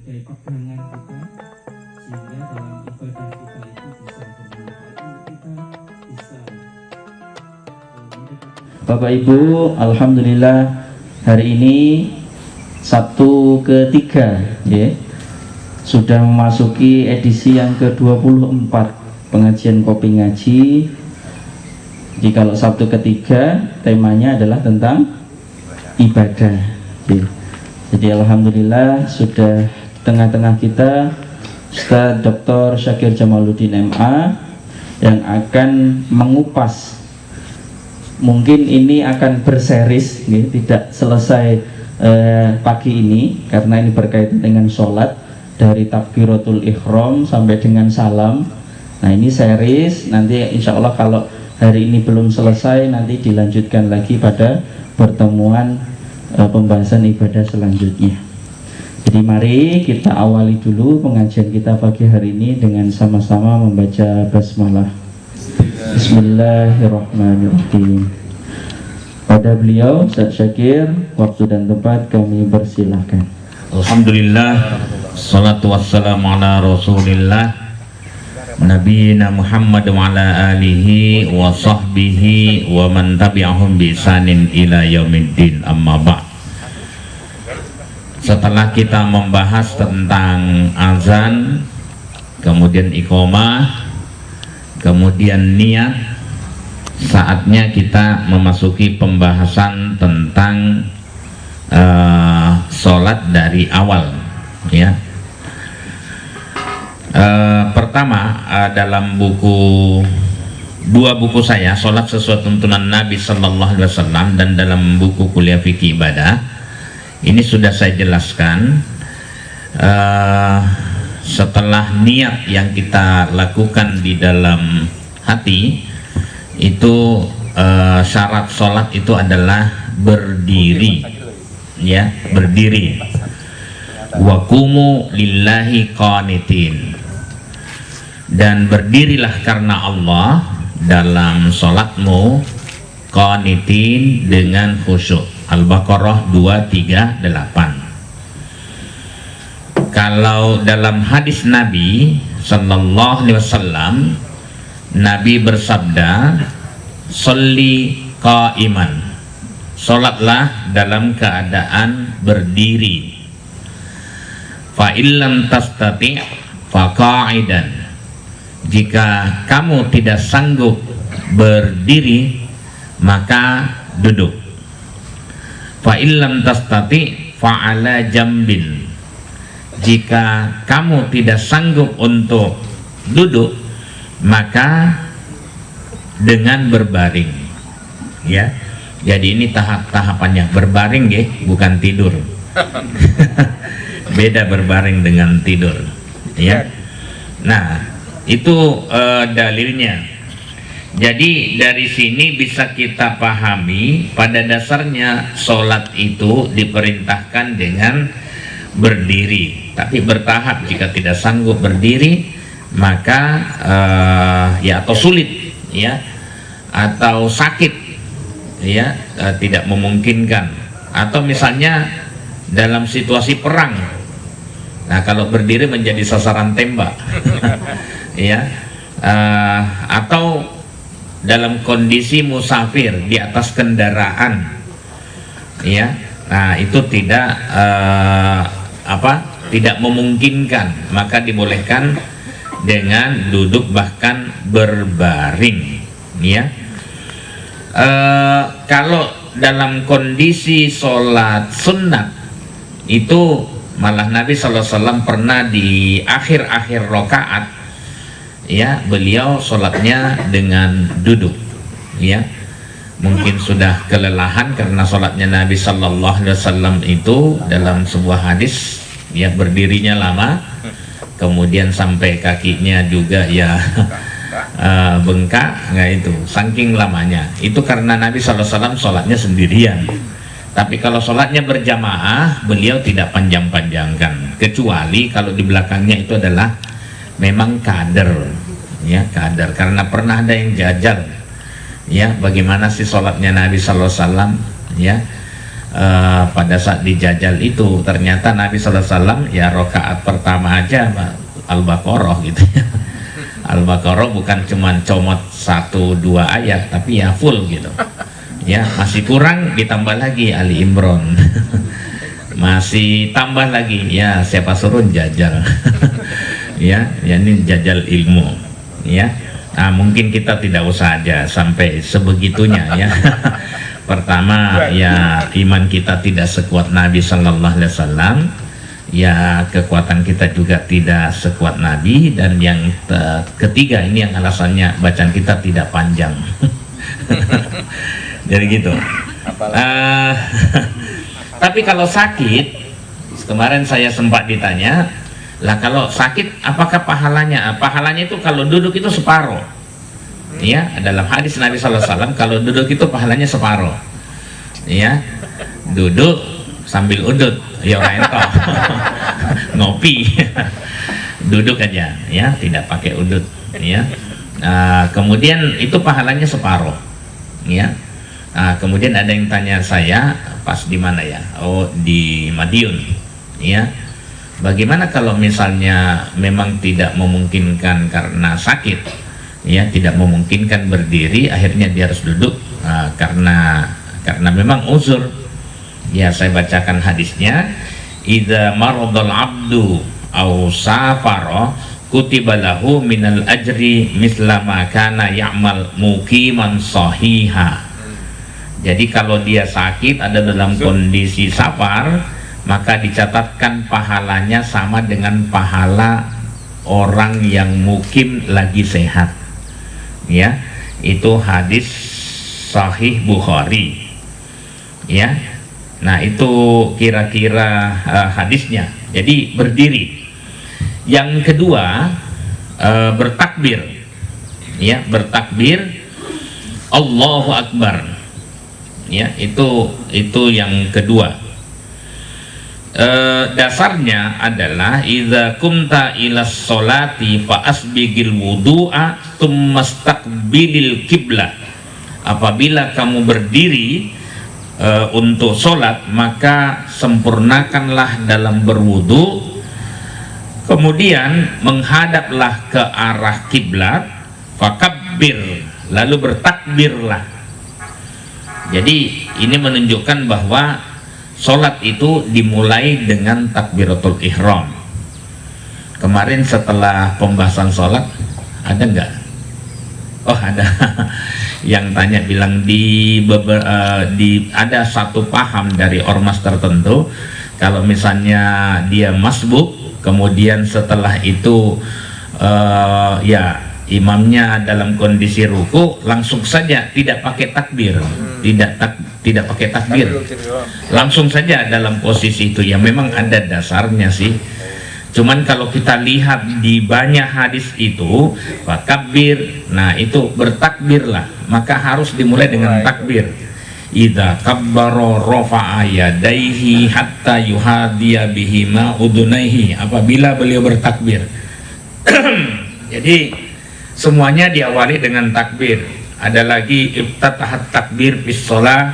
sebagai pegangan kita, sehingga dalam ibadah kita itu bisa bermanfaat untuk kita, bisa Bapak Ibu, alhamdulillah hari ini Sabtu ketiga, ya, sudah memasuki edisi yang ke-24 pengajian Kopi Ngaji. Jadi kalau Sabtu ketiga temanya adalah tentang ibadah, ya. Jadi alhamdulillah sudah tengah-tengah kita Ustaz Dr. Syakir Jamaluddin MA yang akan mengupas. Mungkin ini akan berseris, ya, tidak selesai pagi ini karena ini berkaitan dengan sholat dari takbiratul ihram sampai dengan salam. Nah ini series, nanti insya Allah kalau hari ini belum selesai nanti dilanjutkan lagi pada pertemuan pembahasan ibadah selanjutnya. Jadi mari kita awali dulu pengajian kita pagi hari ini dengan sama-sama membaca basmalah. Bismillahirrahmanirrahim. Pada beliau Ustaz Syakir, waktu dan tempat kami persilahkan. Alhamdulillah, salatu wassalamu ala rasulillah Nabiyina Muhammad wa ala alihi wa sahbihi wa man tabi'ahum bi ihsanin ila yaumiddin, amma ba'd. Setelah kita membahas tentang azan, kemudian iqamah, kemudian niat, saatnya kita memasuki pembahasan tentang sholat dari awal, ya. Pertama, dalam dua buku saya, Sholat Sesuai Tuntunan Nabi Sallallahu Alaihi Wasallam, dan dalam buku Kuliah Fikih Ibadah, ini sudah saya jelaskan. Setelah niat yang kita lakukan di dalam hati itu, syarat sholat itu adalah berdiri, ya, berdiri. Waqumu lillahi qanitin, dan berdirilah karena Allah dalam sholatmu, qanitin dengan khusyuk. Al-Baqarah 238. Kalau dalam hadis Nabi Sallallahu Alaihi Wasallam, Nabi bersabda, "Sholli qa'iman", sholatlah dalam keadaan berdiri. Fa illam tastati' fa qa'idan, jika kamu tidak sanggup berdiri maka duduk. Fa illam tastati' fa 'ala jambin, jika kamu tidak sanggup untuk duduk maka dengan berbaring, ya. Jadi ini tahapannya berbaring, ya, bukan tidur. Beda berbaring dengan tidur, ya. Nah itu dalilnya. Jadi dari sini bisa kita pahami pada dasarnya sholat itu diperintahkan dengan berdiri, tapi bertahap. Jika tidak sanggup berdiri maka ya, atau sulit, ya, atau sakit, ya, tidak memungkinkan, atau misalnya dalam situasi perang. Nah kalau berdiri menjadi sasaran tembak, ya, atau dalam kondisi musafir di atas kendaraan, ya. Nah itu tidak tidak memungkinkan, maka dibolehkan dengan duduk bahkan berbaring, ya. Kalau dalam kondisi sholat sunat itu malah Nabi SAW pernah di akhir-akhir rakaat, ya, beliau sholatnya dengan duduk, ya. Mungkin sudah kelelahan karena sholatnya Nabi Sallallahu Alaihi Wasallam itu dalam sebuah hadis, ya, berdirinya lama, kemudian sampai kakinya juga, ya, bengkak, nggak, itu saking lamanya. Itu karena Nabi Sallallahu Alaihi Wasallam sholatnya sendirian. Tapi kalau sholatnya berjamaah, beliau tidak panjang-panjangkan, kecuali kalau di belakangnya itu adalah memang kader, ya, kader. Karena pernah ada yang jajal, ya, bagaimana sih sholatnya Nabi Sallallahu Alaihi Wasallam, ya, pada saat dijajal itu ternyata Nabi SAW ya rakaat pertama aja Al-Baqarah gitu ya. Al-Baqarah bukan cuma comot 1-2 ayat tapi ya full gitu ya, masih kurang ditambah lagi Ali Imran masih tambah lagi ya siapa suruh jajal ya ini jajal ilmu ya. Nah, mungkin kita tidak usah aja sampai sebegitunya ya. Pertama ya iman kita tidak sekuat Nabi Sallallahu Alaihi Wasallam ya, kekuatan kita juga tidak sekuat Nabi, dan yang ketiga ini yang alasannya bacaan kita tidak panjang. Jadi gitu. Tapi kalau sakit, kemarin saya sempat ditanya, lah kalau sakit apakah pahalanya? Pahalanya itu kalau duduk itu separuh. Ya, dalam hadis Nabi SAW kalau duduk itu pahalanya separuh. Ya, duduk sambil udut, ya ento. Ngopi. Duduk aja, ya, tidak pakai udut, ya. Kemudian itu pahalanya separuh. Ya. Kemudian ada yang tanya saya pas di mana ya? Oh, di Madiun. Ya. Bagaimana kalau misalnya memang tidak memungkinkan karena sakit, ya, tidak memungkinkan berdiri, akhirnya dia harus duduk karena memang uzur. Ya, saya bacakan hadisnya. Idza maradal abdu aw safara kutiba lahu minal ajri misla ma kana ya'mal muqiman sahiha. Jadi kalau dia sakit, ada dalam kondisi safar, maka dicatatkan pahalanya sama dengan pahala orang yang mukim lagi sehat. Ya, itu hadis sahih Bukhari. Ya, nah itu kira-kira hadisnya. Jadi berdiri. Yang kedua bertakbir. Ya, bertakbir Allahu Akbar. Ya, itu yang kedua. Dasarnya adalah idza kumta ilas sholati fa asbigil wudu'a tummastaqbilil kiblah. Apabila kamu berdiri untuk sholat, maka sempurnakanlah dalam berwudu, kemudian menghadaplah ke arah kiblat, fakabbir, lalu bertakbirlah. Jadi ini menunjukkan bahwa sholat itu dimulai dengan takbiratul ihram. Kemarin setelah pembahasan sholat ada nggak? Oh ada. Yang tanya bilang ada satu paham dari ormas tertentu, kalau misalnya dia masbuk, kemudian setelah itu ya imamnya dalam kondisi ruku, langsung saja tidak pakai takbir, tidak pakai takbir, langsung saja dalam posisi itu. Ya memang ada dasarnya sih, cuman kalau kita lihat di banyak hadis itu fakabir, nah itu bertakbirlah, maka harus dimulai dengan takbir. Idza kabbara rafa'a yadaihi hatta yuhadiya bihima udunaihi, apabila beliau bertakbir. Jadi semuanya diawali dengan takbir. Ada lagi iftatahat takbir bis shalah,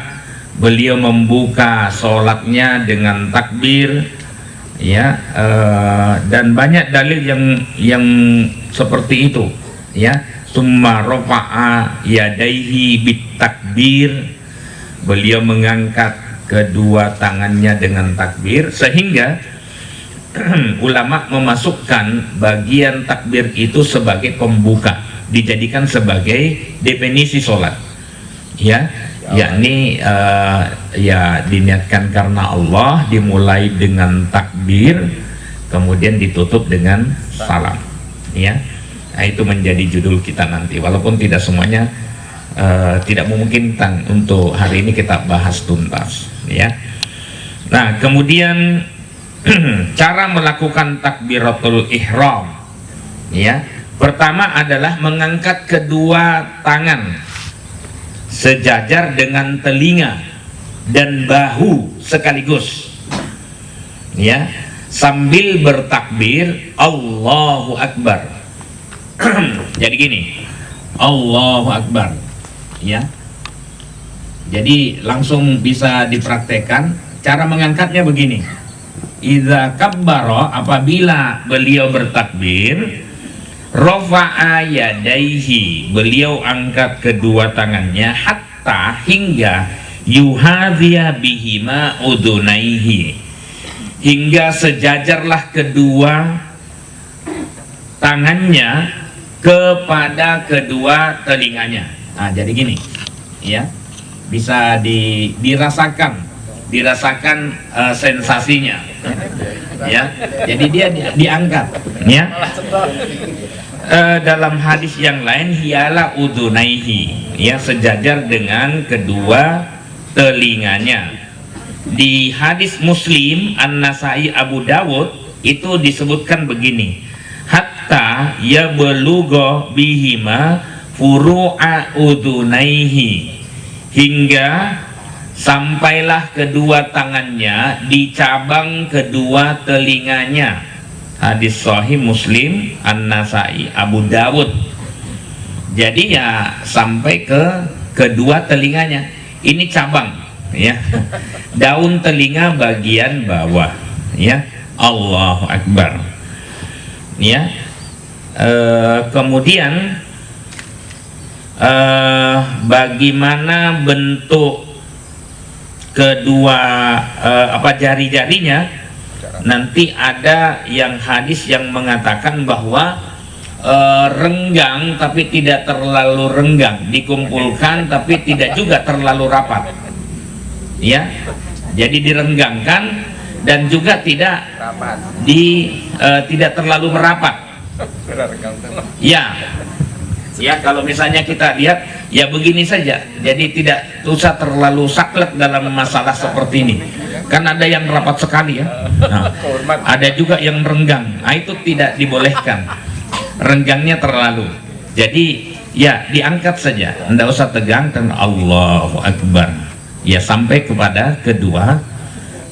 beliau membuka sholatnya dengan takbir, ya. Dan banyak dalil yang seperti itu, ya. Summa rafa'a yadaihi bit takbir, beliau mengangkat kedua tangannya dengan takbir, sehingga ulama memasukkan bagian takbir itu sebagai pembuka, dijadikan sebagai definisi sholat, ya, yakni ya diniatkan karena Allah, dimulai dengan takbir, kemudian ditutup dengan salam, ya. Nah, itu menjadi judul kita nanti, walaupun tidak semuanya tidak memungkinkan untuk hari ini kita bahas tuntas, ya. Nah, kemudian cara melakukan takbiratul ihram, ya. Pertama adalah mengangkat kedua tangan sejajar dengan telinga dan bahu sekaligus, ya, sambil bertakbir Allahu Akbar. Jadi gini, Allahu Akbar, ya. Jadi langsung bisa dipraktekkan. Cara mengangkatnya begini. Idza kabbara, apabila beliau bertakbir, rafa'a yadaihi, beliau angkat kedua tangannya, hatta, hingga yuhadhiya bihima udunaihi, hingga sejajarlah kedua tangannya kepada kedua telinganya. Nah, jadi gini ya, bisa dirasakan sensasinya ya. Jadi dia diangkat ya. Dalam hadis yang lain, hiala udunaihi, ya, sejajar dengan kedua telinganya. Di hadis Muslim, An-Nasai, Abu Dawud itu disebutkan begini, hatta yablugha bihima furu'a udunaihi, hingga sampailah kedua tangannya di cabang kedua telinganya. Hadis Sahih Muslim, An-Nasai, Abu Dawud. Jadi ya sampai ke kedua telinganya. Ini cabang ya. Daun telinga bagian bawah ya. Allahu Akbar. Ya. Kemudian bagaimana bentuk kedua jari-jarinya, nanti ada yang hadis yang mengatakan bahwa renggang tapi tidak terlalu renggang, dikumpulkan tapi tidak juga terlalu rapat ya. Jadi direnggangkan dan juga tidak tidak terlalu merapat ya. Ya, kalau misalnya kita lihat ya begini saja, jadi tidak usah terlalu saklek dalam masalah seperti ini. Kan ada yang rapat sekali ya, nah, ada juga yang renggang. Nah, itu tidak dibolehkan, renggangnya terlalu. Jadi ya diangkat saja, tidak usah tegang, dan Allahu Akbar ya, sampai kepada kedua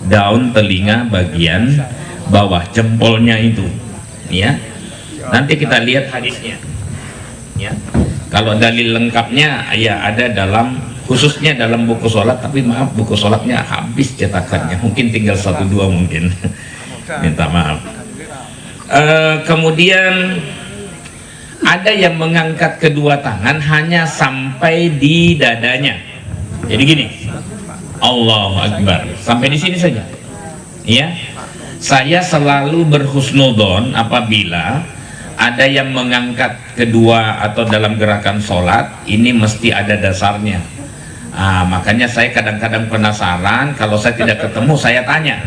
daun telinga bagian bawah, jempolnya itu ya. Nanti kita lihat hadisnya ya. Kalau dalil lengkapnya ya ada dalam, khususnya dalam buku sholat, tapi maaf buku sholatnya habis cetakannya, mungkin tinggal 1-2 mungkin. Minta maaf. Kemudian ada yang mengangkat kedua tangan hanya sampai di dadanya. Jadi gini, Allahu Akbar, sampai di sini saja ya. Saya selalu berhusnudon apabila ada yang mengangkat kedua atau dalam gerakan sholat, ini mesti ada dasarnya. Makanya saya kadang-kadang penasaran, kalau saya tidak ketemu saya tanya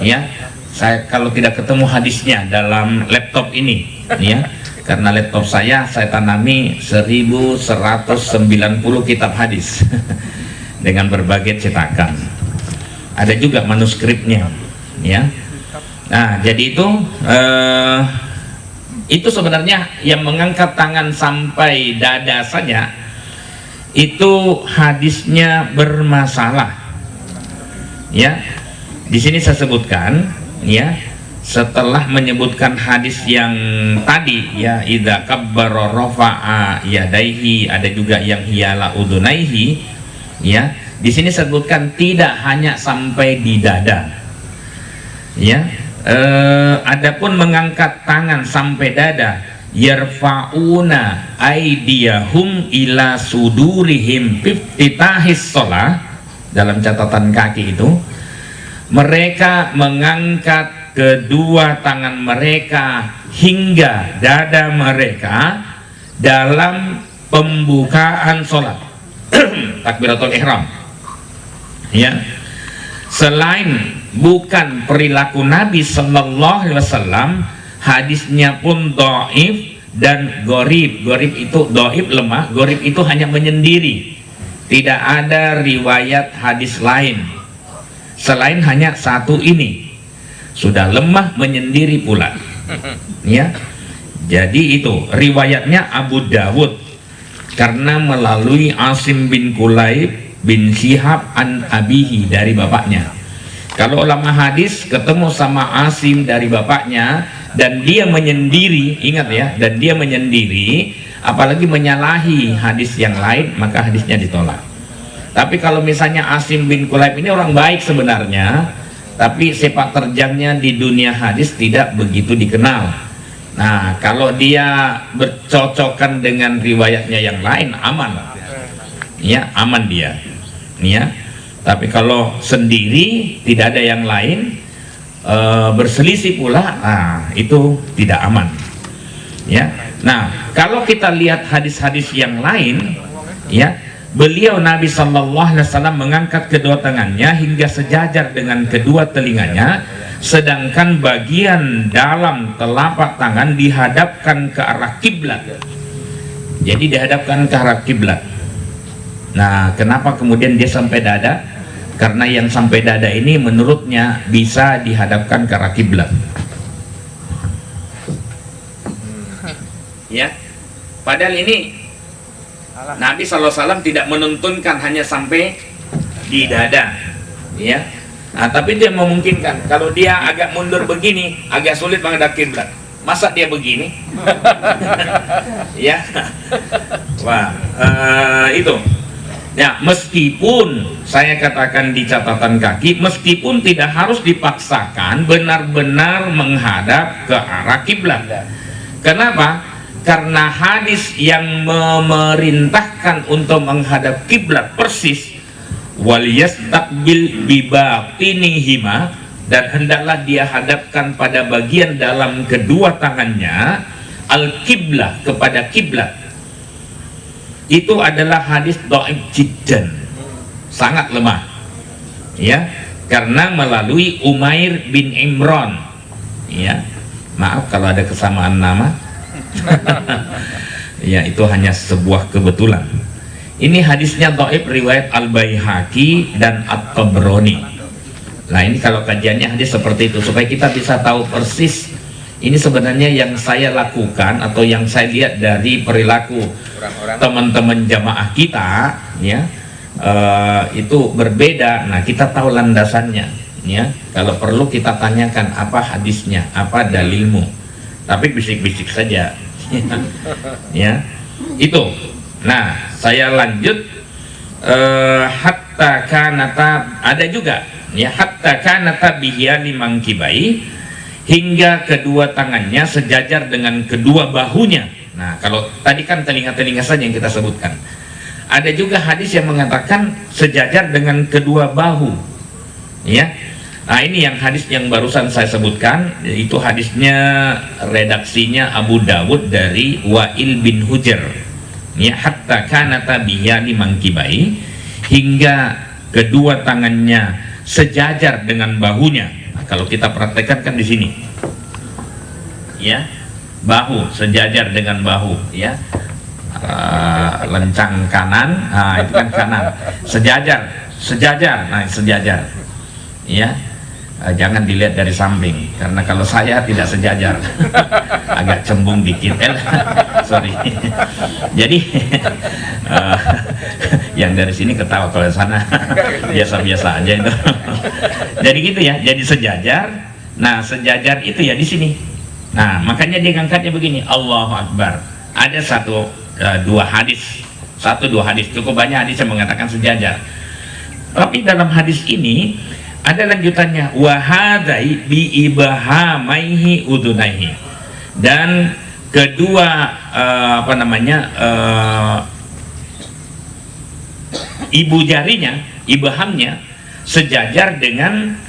ya. Saya kalau tidak ketemu hadisnya dalam laptop ini ya, karena laptop saya tanami 1190 kitab hadis dengan berbagai cetakan, ada juga manuskripnya ya. Nah, jadi itu sebenarnya yang mengangkat tangan sampai dada saja itu hadisnya bermasalah ya. Di sini saya sebutkan ya, setelah menyebutkan hadis yang tadi ya, idza kabbara rafa'a yadaihi, ada juga yang hiyala udunaihi ya. Di sini sebutkan tidak hanya sampai di dada ya. Adapun mengangkat tangan sampai dada, yarfa'una aydiyahum ila sudurihim fiftitahis shalah, dalam catatan kaki itu, mereka mengangkat kedua tangan mereka hingga dada mereka dalam pembukaan sholat. Takbiratul ihram ya. Selain bukan perilaku Nabi Sallallahu Alaihi Wasallam, hadisnya pun dhaif dan gorib. Gorib itu dhaif, lemah. Gorib itu hanya menyendiri, tidak ada riwayat hadis lain selain hanya satu ini, sudah lemah menyendiri pula ya. Jadi itu riwayatnya Abu Dawud, karena melalui Asim bin Kulaib bin Syihab an abihi, dari bapaknya. Kalau ulama hadis ketemu sama Asim dari bapaknya dan dia menyendiri, ingat ya, dan dia menyendiri apalagi menyalahi hadis yang lain, maka hadisnya ditolak. Tapi kalau misalnya Asim bin Kulaib ini orang baik sebenarnya, tapi sepak terjangnya di dunia hadis tidak begitu dikenal. Nah, kalau dia bercocokan dengan riwayatnya yang lain, aman, ya, aman dia, ya. Tapi kalau sendiri tidak ada yang lain, berselisih pula, nah itu tidak aman, ya. Nah, kalau kita lihat hadis-hadis yang lain, ya, beliau Nabi Shallallahu Alaihi Wasallam mengangkat kedua tangannya hingga sejajar dengan kedua telinganya, sedangkan bagian dalam telapak tangan dihadapkan ke arah kiblat. Jadi dihadapkan ke arah kiblat. Nah, kenapa kemudian dia sampai dada? Karena yang sampai dada ini menurutnya bisa dihadapkan ke arah kiblat. Ya, padahal ini Nabi SAW tidak menuntunkan hanya sampai di dada, ya. Nah, tapi dia memungkinkan kalau dia agak mundur begini, agak sulit menghadap kiblat. Masa dia begini? Ya, wah, itu. Ya, meskipun saya katakan di catatan kaki, meskipun tidak harus dipaksakan benar-benar menghadap ke arah kiblat. Kenapa? Karena hadis yang memerintahkan untuk menghadap kiblat persis, wal yastaqbil bibatinihima, dan hendaklah dia hadapkan pada bagian dalam kedua tangannya al-kiblah, kepada kiblat. Itu adalah hadis dhaif jiddan, sangat lemah, ya, karena melalui Umair bin Imran, ya. Maaf kalau ada kesamaan nama. Ya, itu hanya sebuah kebetulan. Ini hadisnya dhaif riwayat Al-Baihaqi dan At-Tabrani. Nah, ini kalau kajiannya hadis seperti itu, supaya kita bisa tahu persis ini sebenarnya yang saya lakukan atau yang saya lihat dari perilaku teman-teman jamaah kita, ya, itu berbeda. Nah, kita tahu landasannya, ya. Kalau perlu kita tanyakan apa hadisnya, apa dalilmu, tapi bisik-bisik saja. Ya, itu. Nah, saya lanjut. Hatta kanata, ada juga, ya, hatta kanata bihiyali mangkibai, hingga kedua tangannya sejajar dengan kedua bahunya. Nah, kalau tadi kan telinga-telinga saja yang kita sebutkan, ada juga hadis yang mengatakan sejajar dengan kedua bahu, ya. Nah, ini yang hadis yang barusan saya sebutkan, itu hadisnya redaksinya Abu Dawud dari Wa'il bin Hujr, ya, hatta kanata biyani mangkibai, hingga kedua tangannya sejajar dengan bahunya. Nah, kalau kita praktekkan kan di sini, ya, bahu sejajar dengan bahu, ya, lencang kanan, nah itu kan kanan, sejajar, nah sejajar, ya. Jangan dilihat dari samping, karena kalau saya tidak sejajar, agak cembung dikit, sorry. Jadi yang dari sini ketawa, kalau sana biasa-biasa aja itu. Jadi gitu ya, jadi sejajar. Nah, sejajar itu ya di sini. Nah, makanya dia ngangkatnya begini, Allahu Akbar. Ada dua hadis, cukup banyak hadis yang mengatakan sejajar. Tapi dalam hadis ini ada lanjutannya, wahadai bi ibahamaihi udunaihi, dan kedua ibu jarinya, ibahamnya sejajar dengan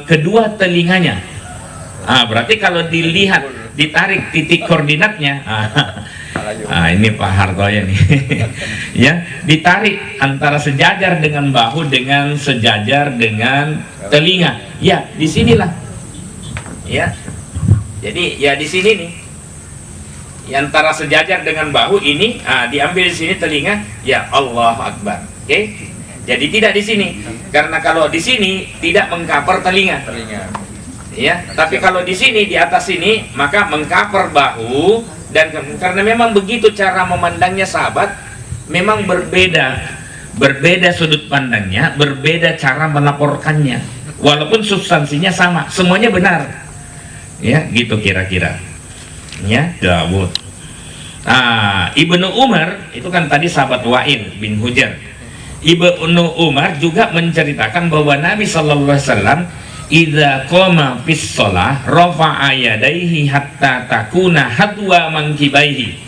kedua telinganya. Berarti kalau dilihat, ditarik titik koordinatnya, ini Pak Hartoyo nih. Ya, ditarik antara sejajar dengan bahu dengan sejajar dengan telinga. Ya, disinilah. Ya, jadi ya di sini nih. Antara sejajar dengan bahu ini, diambil di sini telinga. Ya, Allahu Akbar. Oke. Jadi tidak di sini, karena kalau di sini tidak mengcover telinga. Ya, tapi kalau di sini, di atas sini, maka mengcover bahu. Dan karena memang begitu cara memandangnya sahabat, memang berbeda sudut pandangnya, berbeda cara melaporkannya, walaupun substansinya sama, semuanya benar, ya gitu kira-kira, ya. Dawud, Ibnu Umar itu kan tadi sahabat Wa'il bin Hujr, Ibnu Umar juga menceritakan bahwa Nabi sallallahu alaihi wasallam idza qama fis shalah rafa'a yadayhi hatta takuna hadwa mankibaihi.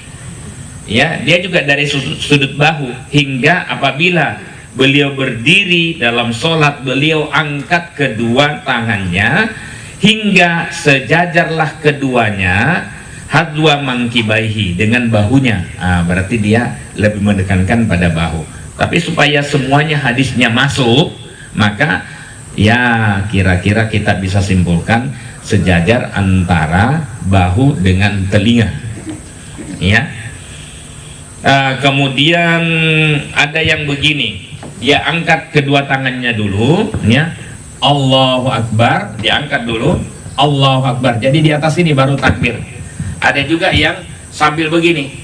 Ya, dia juga dari sudut bahu hingga apabila beliau berdiri dalam sholat beliau angkat kedua tangannya hingga sejajarlah keduanya hadwa mankibaihi dengan bahunya. Berarti dia lebih menekankan pada bahu. Tapi supaya semuanya hadisnya masuk, maka ya kira-kira kita bisa simpulkan sejajar antara bahu dengan telinga. Ya. Kemudian ada yang begini, dia angkat kedua tangannya dulu, ya. Allahu Akbar, diangkat dulu, Allahu Akbar. Jadi di atas ini baru takbir. Ada juga yang sambil begini,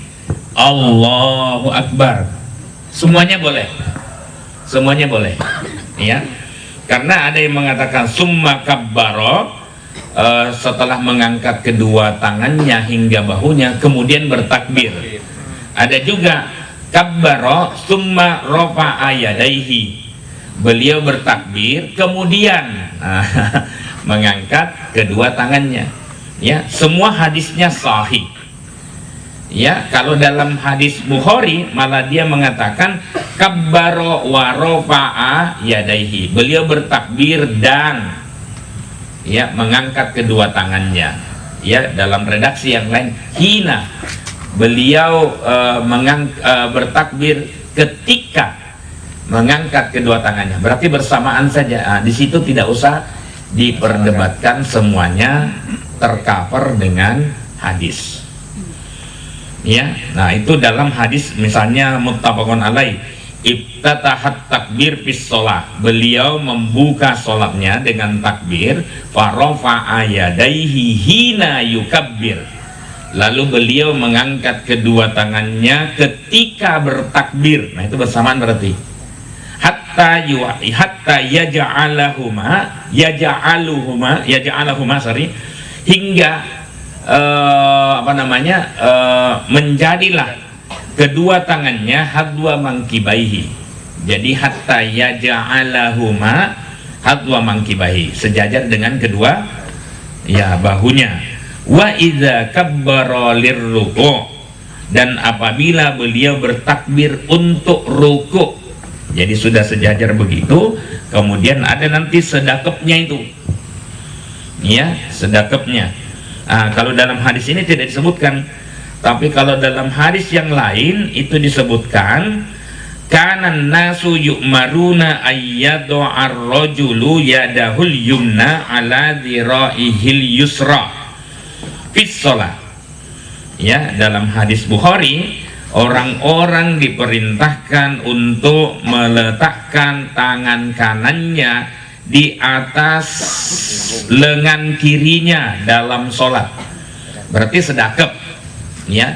Allahu Akbar. Semuanya boleh, semuanya boleh, ya. Karena ada yang mengatakan summa kabbaro, setelah mengangkat kedua tangannya hingga bahunya kemudian bertakbir. Ada juga kabbaro summa rafa'a yadaihi, beliau bertakbir kemudian mengangkat kedua tangannya. Ya, semua hadisnya sahih. Ya, kalau dalam hadis Bukhari malah dia mengatakan kabbaro wa rafa'a yadaihi, beliau bertakbir dan ya mengangkat kedua tangannya. Ya, dalam redaksi yang lain hina, beliau bertakbir ketika mengangkat kedua tangannya. Berarti bersamaan saja. Di situ tidak usah diperdebatkan, semuanya tercover dengan hadis. Ya, nah itu dalam hadis misalnya muttafaqun alaih, iftatahat takbir fis shalah, beliau membuka sholatnya dengan takbir, farafa'a yadaihi hina yukabbir, lalu beliau mengangkat kedua tangannya ketika bertakbir. Nah itu bersamaan berarti hatta yaj'aluhuma hingga menjadilah kedua tangannya hadwa mankibaihi. Jadi hatta yaj'alahuma hadwa mankibaihi, sejajar dengan kedua ya bahunya. Wa idza kabbara lirruku', dan apabila beliau bertakbir untuk ruku', jadi sudah sejajar begitu, kemudian ada nanti sedekapnya itu, ya sedekapnya. Kalau dalam hadis ini tidak disebutkan, tapi kalau dalam hadis yang lain itu disebutkan, kanan nasu yu'maruna ayyadu ar-rajulu yadahul yumna ala dhira'ihil yusra fis shalah. Ya, dalam hadis Bukhari, orang-orang diperintahkan untuk meletakkan tangan kanannya di atas lengan kirinya dalam sholat. Berarti sedekap, ya.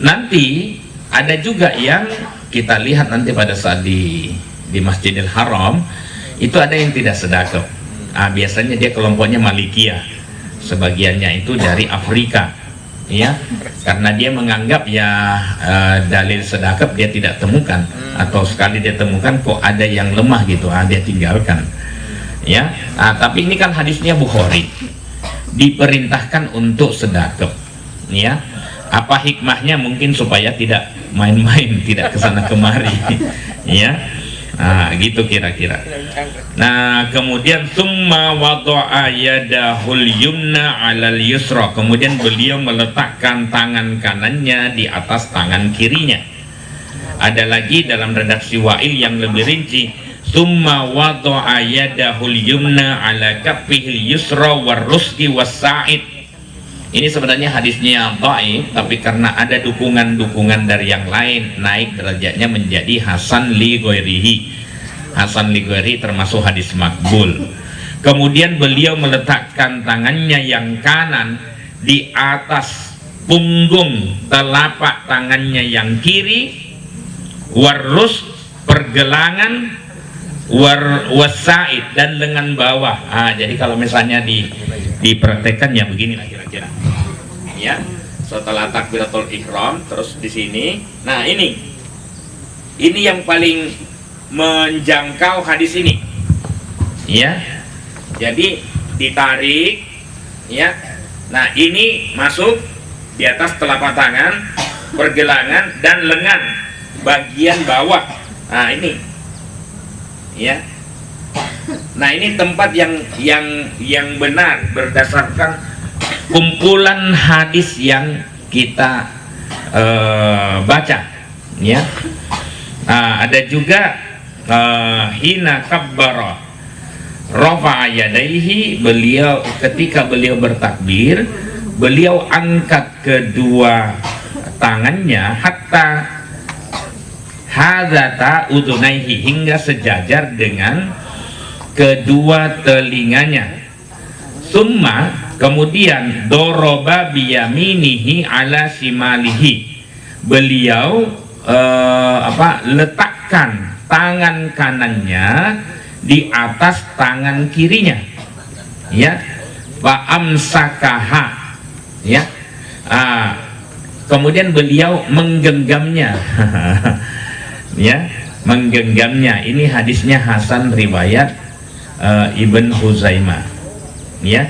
Nanti ada juga yang kita lihat nanti pada saat di Masjidil Haram itu ada yang tidak sedekap. Biasanya dia kelompoknya Malikiyah, sebagiannya itu dari Afrika, ya, karena dia menganggap ya dalil sedekap dia tidak temukan, atau sekali dia temukan kok ada yang lemah gitu, dia tinggalkan. Ya, tapi ini kan hadisnya Bukhari, diperintahkan untuk sedekap. Ya, apa hikmahnya? Mungkin supaya tidak main-main, tidak kesana kemari. Ya, gitu kira-kira. Nah, kemudian summa wada'a yadahul yumna 'alal yusra, kemudian beliau meletakkan tangan kanannya di atas tangan kirinya. Ada lagi dalam redaksi Wa'il yang lebih rinci, summa wada'a yadahul yumna 'ala kaffihil yusra warrusqi wassa'id. Ini sebenarnya hadisnya dhaif, tapi karena ada dukungan-dukungan dari yang lain, naik derajatnya menjadi hasan li ghairihi. Hasan li ghairihi termasuk hadis makbul. Kemudian beliau meletakkan tangannya yang kanan di atas punggung telapak tangannya yang kiri, warrus pergelangan, wasaid dan lengan bawah. Jadi kalau misalnya dipraktekkan ya beginilah kira-kira. Ya, setelah takbiratul ihram terus di sini. Nah, ini yang paling menjangkau hadis ini. Ya. Jadi ditarik, ya. Nah, ini masuk di atas telapak tangan, pergelangan dan lengan bagian bawah. Nah, ini. Ya. Nah, ini tempat yang benar berdasarkan kumpulan hadis yang kita baca, ya. Nah, ada juga hina kabbara rafa'a yadaihi, beliau ketika beliau bertakbir, beliau angkat kedua tangannya hatta hadzata udunaihi, hingga sejajar dengan kedua telinganya. Summa, kemudian doroba biyaminihi ala shimalihi, beliau letakkan tangan kanannya di atas tangan kirinya, ya. Wa amsakaha, ya. Kemudian beliau menggenggamnya. Ya, menggenggamnya. Ini hadisnya hasan riwayat Ibn Huzaimah, ya.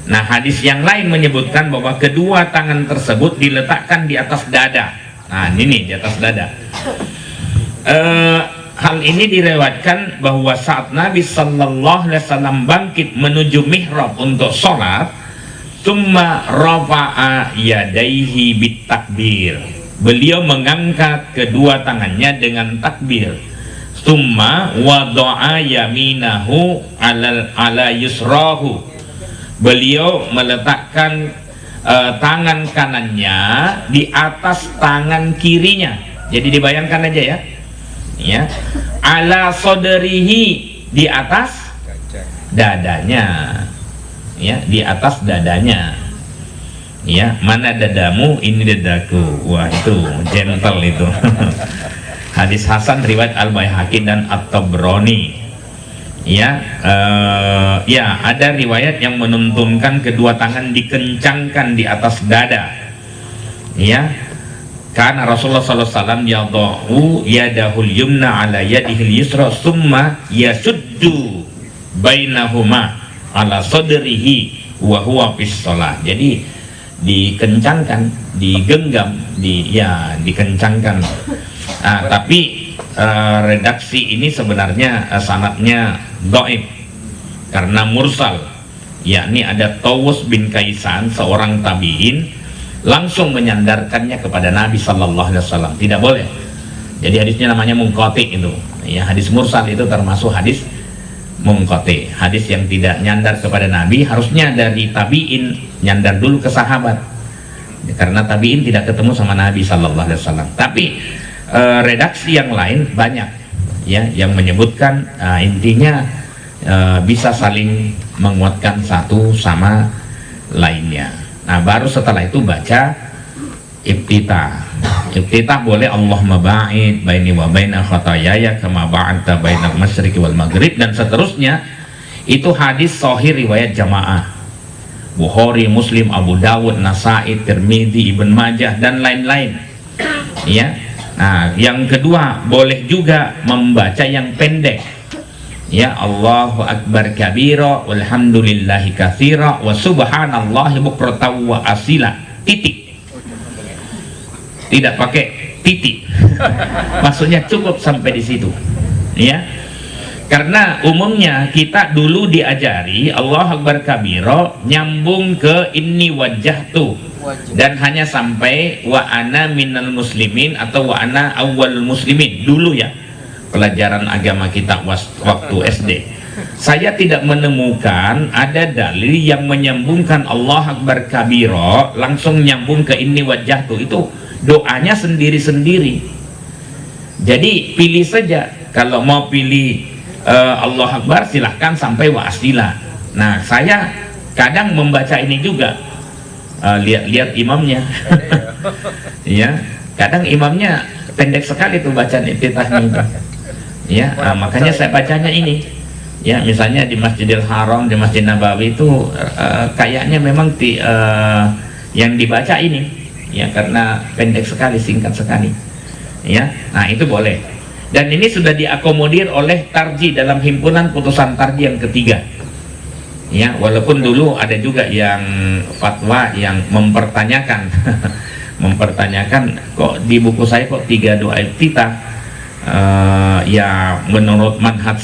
Nah, hadis yang lain menyebutkan bahwa kedua tangan tersebut diletakkan di atas dada. Nah, ini di atas dada. Hal ini direwatkan bahwa saat Nabi Sallallahu Alaihi Wasallam bangkit menuju mihrab untuk sholat, summa rafa'a yadaihi bitakbir, beliau mengangkat kedua tangannya dengan takbir. Summa wada'a yaminahu ala yusrahu, beliau meletakkan tangan kanannya di atas tangan kirinya. Jadi dibayangkan aja, ya. Ya, ala soderihi, di atas dadanya, ya, di atas dadanya, ya. Mana dadamu, ini dadaku. Wah, itu gentle itu. Hadis hasan riwayat Al-Baihaqi dan At-Tabrani, ya. Ya, ada riwayat yang menuntunkan kedua tangan dikencangkan di atas dada, ya. Karena Rasulullah SAW yadau yadahul yumna ala yadihil yusra summa yasuddu bainahuma ala sodrihi wa huwa fis shalah. Jadi dikencangkan, digenggam, dikencangkan. Tapi redaksi ini sebenarnya sanadnya dhaif karena mursal, yakni ada Tawus bin Kaisan, seorang tabi'in, langsung menyandarkannya kepada Nabi Sallallahu Alaihi Wasallam. Tidak boleh. Jadi hadisnya namanya munqati itu. Ya, hadis mursal itu termasuk hadis munqati. Hadis yang tidak nyandar kepada Nabi, harusnya dari tabiin nyandar dulu ke sahabat. Karena tabiin tidak ketemu sama Nabi Sallallahu Alaihi Wasallam. Tapi redaksi yang lain banyak, ya, yang menyebutkan intinya bisa saling menguatkan satu sama lainnya. Nah, baru setelah itu baca iftitah. Iftitah boleh Allahumma ba'id baini wa baina khatayaya kama ba'adta bainal masyriqi wal maghrib, dan seterusnya. Itu hadis sahih riwayat jamaah, Bukhari, Muslim, Abu Dawud, Nasai, Tirmidzi, Ibn Majah dan lain-lain, ya. Nah, yang kedua boleh juga membaca yang pendek, ya, Allahu Akbar kabira walhamdulillahi katsira wa subhanallahi bukratan wa asila, titik. Tidak pakai titik. Maksudnya cukup sampai di situ, ya. Karena umumnya kita dulu diajari Allahu Akbar kabira nyambung ke inni wajjahtu, dan hanya sampai wa ana minal muslimin atau wa ana awwal muslimin dulu, ya, pelajaran agama kita waktu SD. Saya tidak menemukan ada dalil yang menyambungkan Allah Akbar kabira langsung nyambung ke inni wajjahtu. Itu doanya sendiri-sendiri. Jadi pilih saja, kalau mau pilih Allah Akbar silahkan sampai wa asila. Nah, saya kadang membaca ini juga, lihat imamnya. Ya, kadang imamnya pendek sekali tuh bacaan iftitahnya. Ya, makanya saya bacanya ini, ya. Misalnya di Masjidil Haram, di Masjid Nabawi itu kayaknya memang yang dibaca ini, ya, karena pendek sekali, singkat sekali, ya. Nah, itu boleh. Dan ini sudah diakomodir oleh Tarji dalam himpunan putusan Tarji yang ketiga. Ya, walaupun dulu ada juga yang fatwa yang mempertanyakan mempertanyakan kok di buku saya kok 3 doa iftitah. Ya menurut manhaj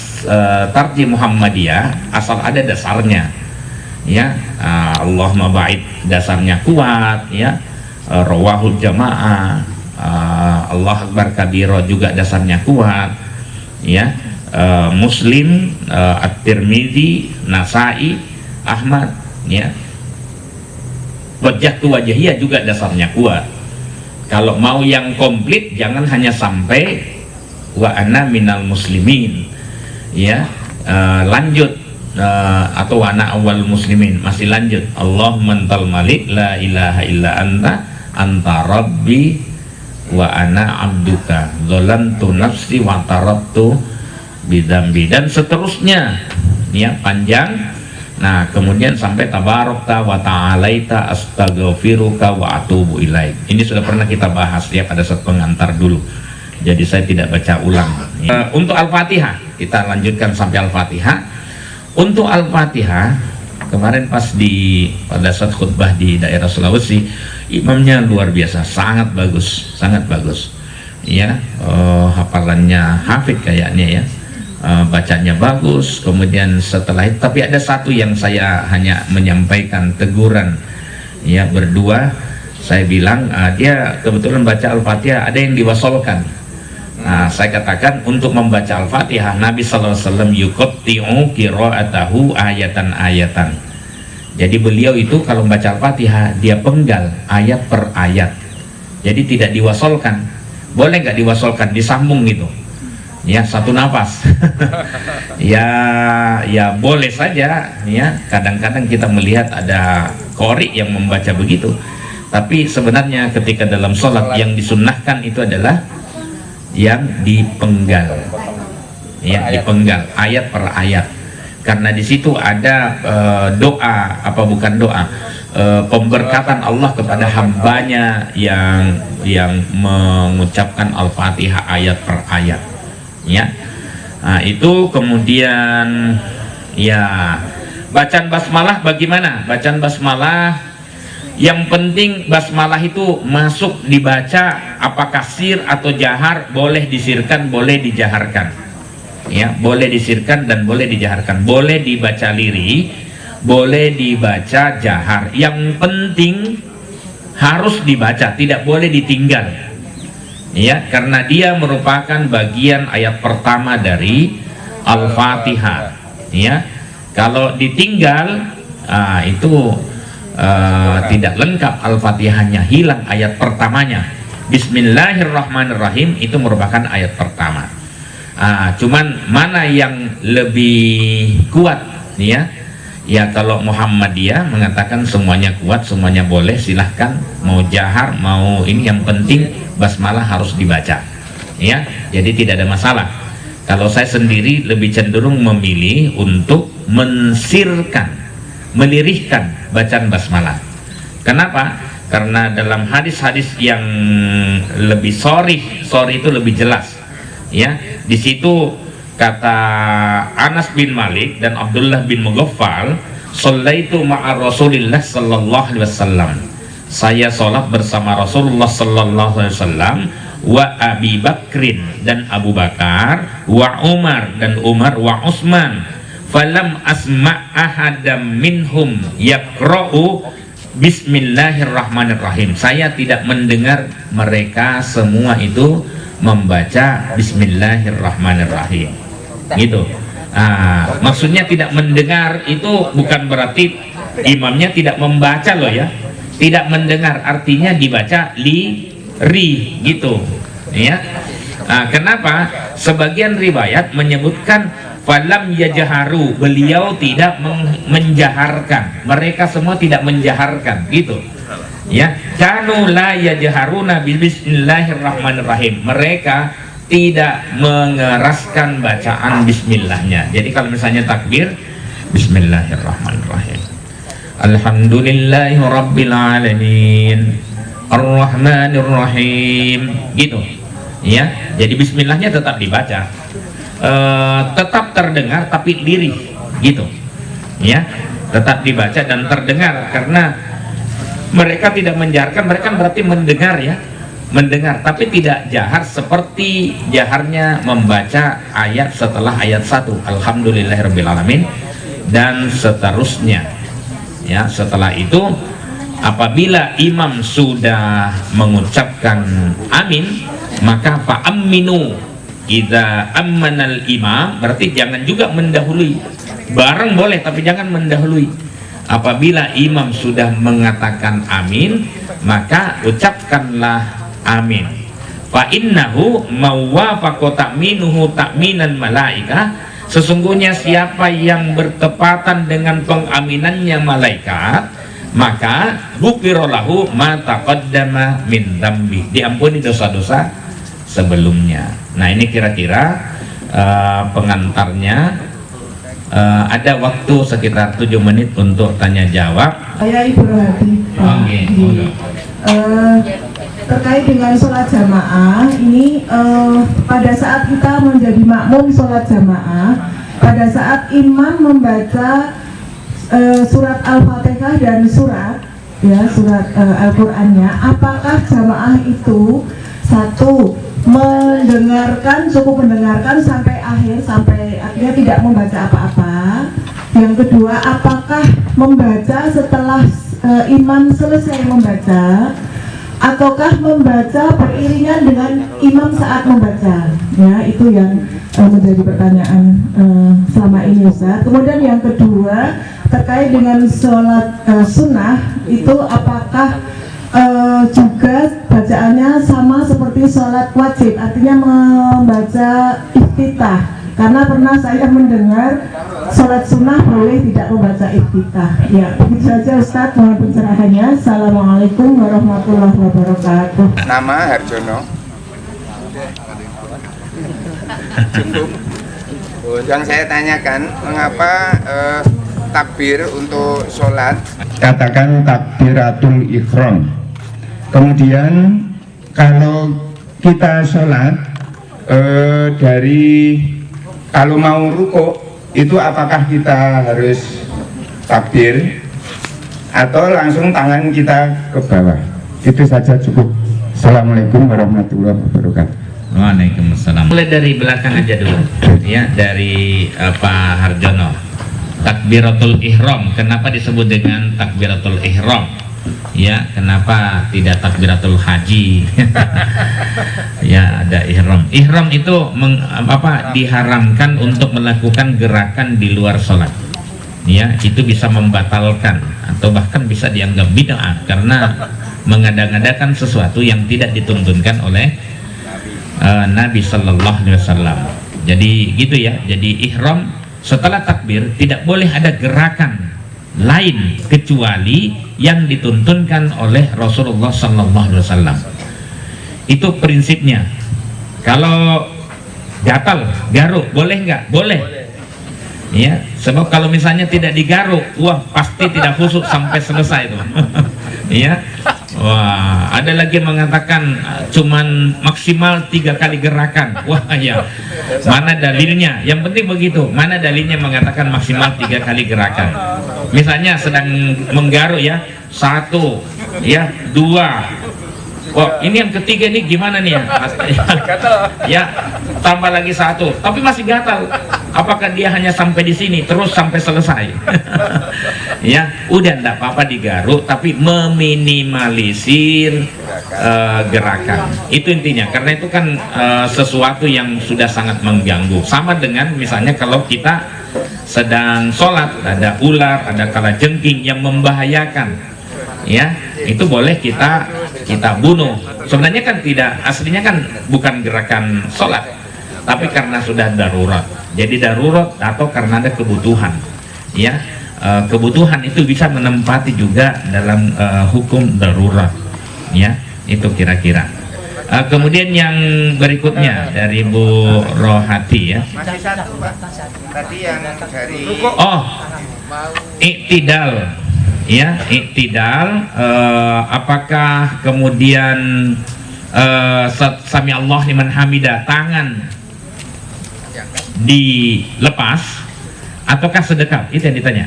Tarji Muhammadiyah asal ada dasarnya. Ya, Allahumma ba'id dasarnya kuat, ya. Rawahul jamaah, Allah Akbar kabiro juga dasarnya kuat, ya. Muslim, At-Tirmidzi, Nasai, Ahmad, ya. Wajah tu wajahiyah juga dasarnya kuat. Kalau mau yang komplit jangan hanya sampai wa ana minal muslimin, ya. Lanjut atau wa ana awwal muslimin, masih lanjut Allahumma antal malik la ilaha illa anta rabbi wa ana abduka zalamtu nafsi wa taraktu bidzambi, dan seterusnya, ya, panjang. Nah, kemudian sampai tabarakta wa ta'alaita astaghfiruka wa atubu ilaik. Ini sudah pernah kita bahas ya pada saat pengantar dulu, jadi saya tidak baca ulang. Untuk Al-Fatihah kita lanjutkan sampai Al-Fatihah. Untuk Al-Fatihah kemarin pada saat khutbah di daerah Sulawesi, imamnya luar biasa, sangat bagus, ya. Hafalannya hafid kayaknya, ya. Bacanya bagus. Kemudian setelah itu, tapi ada satu yang saya hanya menyampaikan teguran, ya, berdua. Saya bilang dia kebetulan baca Al-Fatihah ada yang diwasolkan. Nah, saya katakan untuk membaca Al-Fatihah Nabi SAW yuqatti'u qira'atahu ayatan-ayatan. Jadi beliau itu kalau membaca Al-Fatihah dia penggal ayat per ayat. Jadi tidak diwasolkan. Boleh nggak diwasolkan? Disambung gitu. Ya, satu nafas. ya boleh saja, ya. Kadang-kadang kita melihat ada qori yang membaca begitu. Tapi sebenarnya ketika dalam sholat yang disunnahkan itu adalah yang dipenggal, ya, dipenggal ayat per ayat, karena di situ ada doa, apa bukan doa, pemberkatan Allah kepada hambanya yang mengucapkan Al-Fatihah ayat per ayat, ya. Nah, itu kemudian, ya, bacaan basmalah bagaimana? Bacaan basmalah, yang penting basmalah itu masuk dibaca apakah sir atau jahar, boleh disirkan, boleh dijaharkan, ya, boleh disirkan dan boleh dijaharkan, boleh dibaca lirih, boleh dibaca jahar. Yang penting harus dibaca, tidak boleh ditinggal, ya, karena dia merupakan bagian ayat pertama dari Al-Fatihah, ya. Kalau ditinggal, itu tidak lengkap Al-Fatihahnya, hilang ayat pertamanya. Bismillahirrahmanirrahim itu merupakan ayat pertama. Cuman mana yang lebih kuat, ya? Ya, kalau Muhammadiyah mengatakan semuanya kuat, semuanya boleh, silahkan mau jahar mau ini, yang penting basmalah harus dibaca, ya. Jadi tidak ada masalah. Kalau saya sendiri lebih cenderung memilih untuk mensirkan, melirihkan bacaan basmalah. Kenapa? Karena dalam hadis-hadis yang lebih sorry itu lebih jelas, ya. Di situ kata Anas bin Malik dan Abdullah bin Mughaffal, "Shallaitu ma'a Rasulillah sallallahu alaihi wasallam." Saya sholat bersama Rasulullah sallallahu alaihi wasallam, wa Abi Bakrin dan Abu Bakar, wa Umar dan Umar, wa Utsman. Falam asma' ahadam minhum yaqra'u Bismillahirrahmanirrahim. Saya tidak mendengar mereka semua itu membaca Bismillahirrahmanirrahim, gitu. Maksudnya tidak mendengar itu bukan berarti imamnya tidak membaca loh, ya. Tidak mendengar artinya dibaca li gitu, ya. Kenapa? Sebagian riwayat menyebutkan falam yajharu, beliau tidak menjaharkan, mereka semua tidak menjaharkan, gitu, ya. Kanu la yajharuna bismillahirrahmanirrahim, mereka tidak mengeraskan bacaan bismillahnya. Jadi kalau misalnya takbir, bismillahirrahmanirrahim, alhamdulillahi rabbil alamin, ar-rahmanirrahim, gitu. ya. Jadi bismillahnya tetap dibaca, tetap terdengar tapi lirih gitu ya, tetap dibaca dan terdengar, karena mereka tidak menjaharkan, mereka berarti mendengar ya, mendengar tapi tidak jahar seperti jaharnya membaca ayat setelah ayat 1 alhamdulillahirrabbilalamin dan seterusnya ya. Setelah itu apabila imam sudah mengucapkan amin, maka fa'amminu idza ammanal imam, berarti jangan juga mendahului, bareng boleh tapi jangan mendahului. Apabila imam sudah mengatakan amin, maka ucapkanlah amin. Fa innahu mawafaqo ta'minuhu ta'minan malaika, sesungguhnya siapa yang bertepatan dengan pengaminannya malaikat, maka ghufirallahu ma taqaddama min dzambi, diampuni dosa-dosa sebelumnya. Nah, ini kira-kira pengantarnya. Ada waktu sekitar 7 menit untuk tanya jawab. Saya Ibu Rohati. Terkait dengan sholat jamaah ini, pada saat kita menjadi makmum sholat jamaah, pada saat imam membaca surat Al-Fatihah dan surat Al-Qur'annya, apakah jamaah itu satu mendengarkan, cukup mendengarkan sampai akhir, sampai akhirnya tidak membaca apa-apa? Yang kedua, apakah membaca setelah imam selesai membaca, ataukah membaca beriringan dengan imam saat membaca? Ya, itu yang menjadi pertanyaan selama ini, Ustaz. Kemudian yang kedua, terkait dengan sholat sunnah itu, apakah juga bacaannya sama seperti sholat wajib, artinya membaca iftitah? Karena pernah saya mendengar sholat sunnah boleh tidak membaca iftitah. Ya, begitu saja Ustadz, mohon pencerahannya. Assalamualaikum warahmatullahi wabarakatuh. Nama Harjono. Cukup. Yang saya tanyakan, mengapa takbir untuk sholat katakan takbiratul ihram, kemudian kalau kita sholat kalau mau ruku itu apakah kita harus takbir atau langsung tangan kita ke bawah? Itu saja cukup. Assalamualaikum warahmatullahi wabarakatuh. Waalaikumsalam. Mulai dari belakang aja dulu ya, dari Pak Harjono. Takbiratul ihram, kenapa disebut dengan takbiratul ihram? Ya, kenapa tidak takbiratul haji? Ya, ada ihram. Ihram itu diharamkan untuk melakukan gerakan di luar sholat. Ya, itu bisa membatalkan atau bahkan bisa dianggap bid'ah karena mengada-ngadakan sesuatu yang tidak dituntunkan oleh Nabi Sallallahu Alaihi Wasallam. Jadi gitu ya. Jadi ihram setelah takbir tidak boleh ada gerakan lain kecuali yang dituntunkan oleh Rasulullah Sallallahu Alaihi Wasallam. Itu prinsipnya. Kalau gatal, garuk, boleh nggak? Boleh. Ya, sebab kalau misalnya tidak digaruk, wah pasti tidak khusyuk sampai selesai itu. Ya. Wah, ada lagi mengatakan cuman maksimal 3 kali gerakan. Wah ya, mana dalilnya? Yang penting begitu. Mana dalilnya mengatakan maksimal 3 kali gerakan? Misalnya sedang menggaruk ya, 1, ya 2. Wah, ini yang ketiga nih gimana nih ya? Ya, tambah lagi 1, tapi masih gatal. Apakah dia hanya sampai di sini terus sampai selesai? Ya, udah enggak apa-apa digaruk, tapi meminimalisir gerakan. Itu intinya, karena itu kan sesuatu yang sudah sangat mengganggu. Sama dengan misalnya kalau kita sedang sholat, ada ular, ada kalajengking yang membahayakan, ya itu boleh kita bunuh. Sebenarnya kan tidak, aslinya kan bukan gerakan sholat, tapi karena sudah darurat. Jadi darurat atau karena ada kebutuhan, ya kebutuhan itu bisa menempati juga dalam hukum darurat, ya itu kira-kira. Kemudian yang berikutnya dari Bu Rohati ya. Masih 1 Pak. Tadi yang dari iktidal. Ya, iktidal, apakah kemudian Sami Allah liman hamidah, tangan dilepas ataukah sedekap? Itu yang ditanya.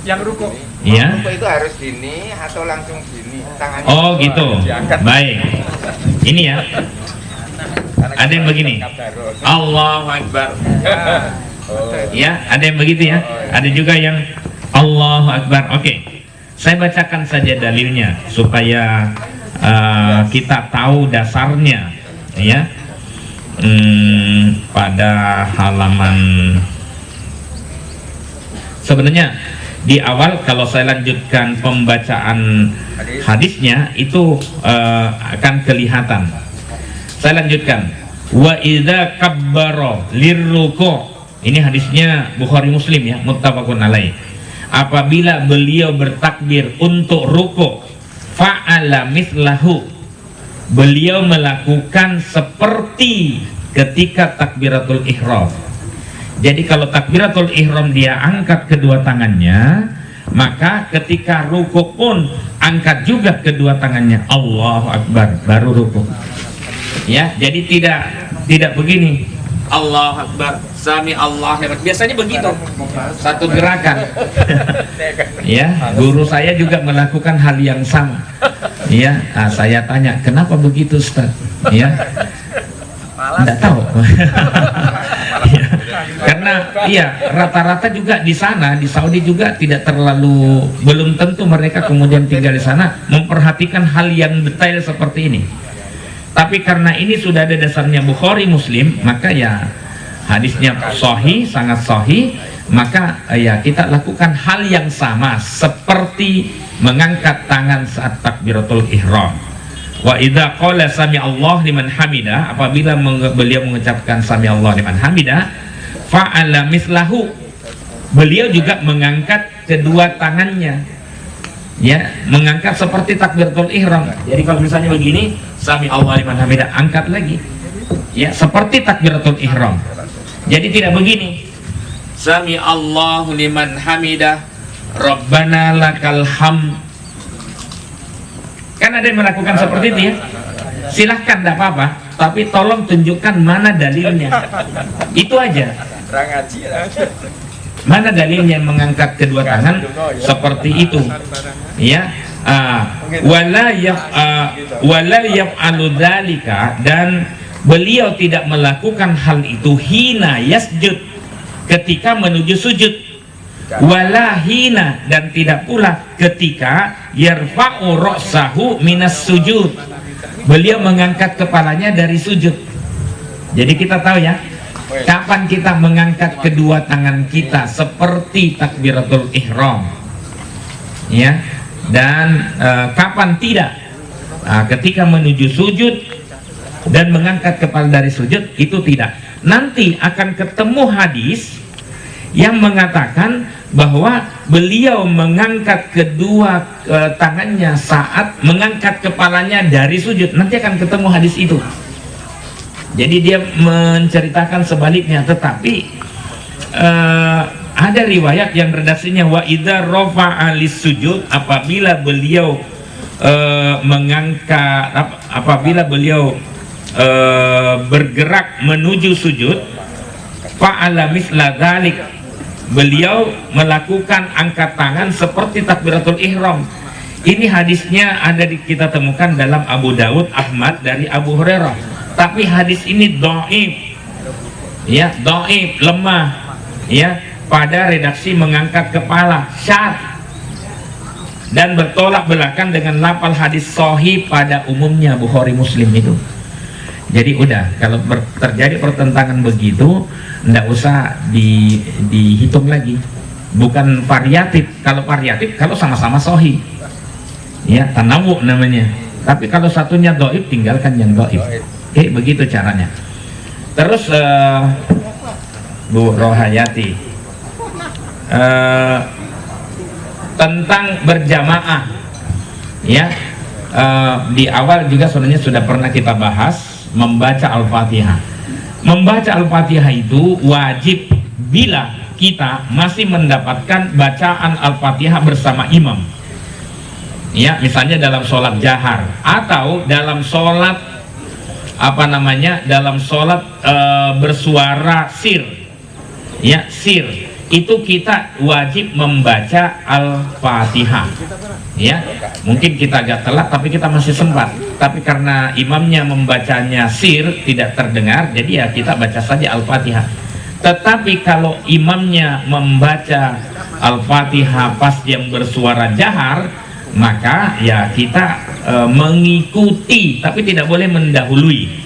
Yang ruko Iya. itu harus gini atau langsung gini tangannya? Oh gitu. Baik. Ini ya. Ada yang begini. Allahu Akbar. Ya, ada yang begitu ya. Ada juga yang Allahu Akbar. Oke. Saya bacakan saja dalilnya supaya kita tahu dasarnya ya. Pada halaman sebenarnya di awal kalau saya lanjutkan pembacaan hadisnya itu akan kelihatan. Saya lanjutkan. Wa idza kabbara lirruku'. Ini hadisnya Bukhari Muslim ya, muttafaqun alaih. Apabila beliau bertakbir untuk ruku', fa'ala mithlahu. Beliau melakukan seperti ketika takbiratul ihram. Jadi kalau takbiratul ihram dia angkat kedua tangannya, maka ketika ruku' pun angkat juga kedua tangannya. Allahu Akbar, baru ruku'. Ya, jadi tidak begini. Allahu Akbar, Sami Allah. Biasanya begitu. Satu gerakan. Ya, guru saya juga melakukan hal yang sama. Ya, saya tanya, kenapa begitu Ustaz? Ya, tidak tahu. Ya, karena iya rata-rata juga di sana di Saudi juga tidak terlalu, belum tentu mereka kemudian tinggal di sana memperhatikan hal yang detail seperti ini. Tapi karena ini sudah ada dasarnya Bukhari Muslim, maka ya hadisnya sahih, sangat sahih, maka ya kita lakukan hal yang sama seperti mengangkat tangan saat takbiratul ihram. Wa idza qala sami Allah liman hamidah, apabila beliau mengucapkan sami Allah liman hamidah, fa'ala mislahu, beliau juga mengangkat kedua tangannya. Ya, mengangkat seperti takbiratul ihram. Jadi kalau misalnya begini, sami Allah liman hamidah, angkat lagi. Ya, seperti takbiratul ihram. Jadi tidak begini. Sami Allahu liman hamidah, Rabbana lakal hamd. Kan ada yang melakukan seperti itu ya. Silahkan, tidak apa-apa. Tapi tolong tunjukkan mana dalilnya. Itu aja. Mana dalilnya mengangkat kedua tangan seperti itu? Ya, wala yaf'alu dzalika, dan beliau tidak melakukan hal itu hina yasjud, ketika menuju sujud, wala hina, dan tidak pula ketika yarfa'u ra'sahu minas sujud, beliau mengangkat kepalanya dari sujud. Jadi kita tahu ya, kapan kita mengangkat kedua tangan kita seperti takbiratul ihram, ya, dan kapan tidak. Ketika menuju sujud dan mengangkat kepala dari sujud itu tidak. Nanti akan ketemu hadis yang mengatakan bahwa beliau mengangkat kedua tangannya saat mengangkat kepalanya dari sujud. Nanti akan ketemu hadis itu. Jadi dia menceritakan sebaliknya, tetapi ada riwayat yang redaksinya wa idza rafa'a lis-sujud, apabila beliau mengangkat, apabila beliau bergerak menuju sujud, fa'ala misla dzalik, beliau melakukan angkat tangan seperti takbiratul ihram. Ini hadisnya ada kita temukan dalam Abu Dawud, Ahmad dari Abu Hurairah. Tapi hadis ini dhaif, ya, dhaif, lemah, ya, pada redaksi mengangkat kepala, syadz, dan bertolak belakang dengan lafal hadis sahih pada umumnya Bukhari Muslim itu. Jadi udah, kalau terjadi pertentangan begitu, nggak usah dihitung lagi. Bukan variatif. Kalau variatif, kalau sama-sama sahih, ya, tanawu namanya. Tapi kalau satunya dhaif, tinggalkan yang dhaif. Begitu caranya. Terus Bu Rohayati, tentang berjamaah, ya, di awal juga sebenarnya sudah pernah kita bahas membaca Al-Fatihah. Membaca Al-Fatihah itu wajib bila kita masih mendapatkan bacaan Al-Fatihah bersama imam. Ya, misalnya dalam sholat jahar atau dalam sholat dalam sholat bersuara sir, ya sir, itu kita wajib membaca Al-Fatihah. Ya, mungkin kita agak telat tapi kita masih sempat. Tapi karena imamnya membacanya sir, tidak terdengar, jadi ya kita baca saja Al-Fatihah. Tetapi kalau imamnya membaca Al-Fatihah pas yang bersuara jahar, maka ya kita mengikuti, tapi tidak boleh mendahului.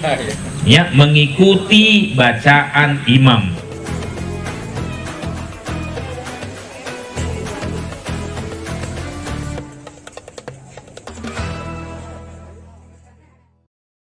Ya, mengikuti bacaan imam.